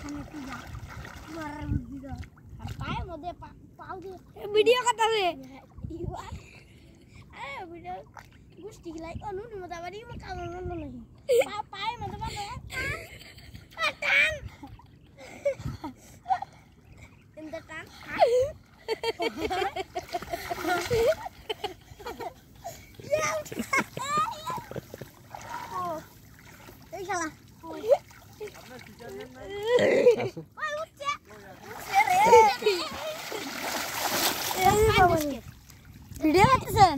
এখানে তুই যা মারার বুদ্ধি দাও আর পায়ের মধ্যে পাও দিয়ে ভিডিও করতেছে আরে ভিডিও গুষ্টি লাই অনুন মতো বাড়ি মা কামন নাহি পায়ের মধ্যে টান in the টান এই শালা আপনার টিচারদের নাম আছে ওই উঠছে রে এই বাবা ভিডিও করতেছেন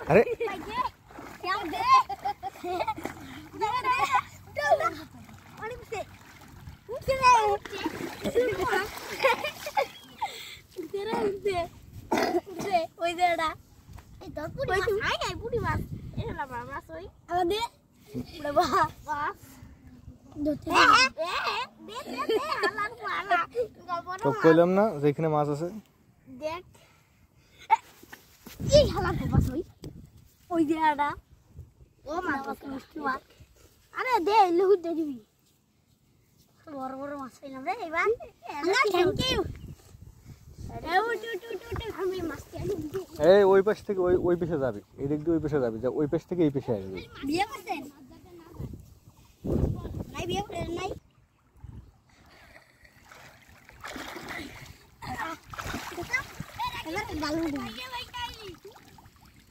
আরে क्या दे अरे उठे उठे उठे ওই দেড়া এই তো পুরি মাছ আই নাই পুরি মাছ এটা না মাছ ওই আমাদের পুরো বাস দোতে দে হালার পালা তো কইলাম না যেখানে মাছ আছে দেখ এই হালার বাস ওই দেড়া ও মাছ মিষ্টি মাছ আরে দে লহু দে দিবি বড় বড় মাছ পাইলাম রে এবার না থ্যাংক ইউ আমি মাছ আনি এই ওই পাশ থেকে ওই পাশে যাবি এই দিক দিয়ে ওই পাশে যাবি যা ওই পাশ থেকে এই পাশে আসবি বিয়ে করছেন নাই বিয়ে করে নাই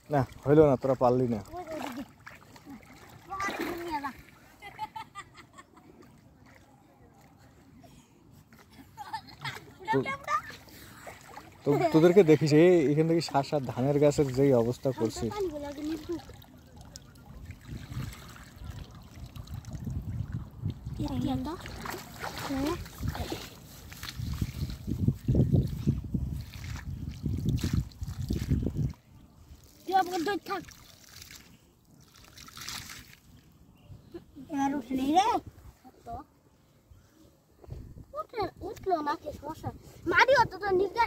না হইলো না তোরা পারলি না তো তোদেরকে দেখিস এখান থেকে সাত ধানের গাছের যেই অবস্থা করছে উঠলো না কে সমস্যা মারি অত তো নিগা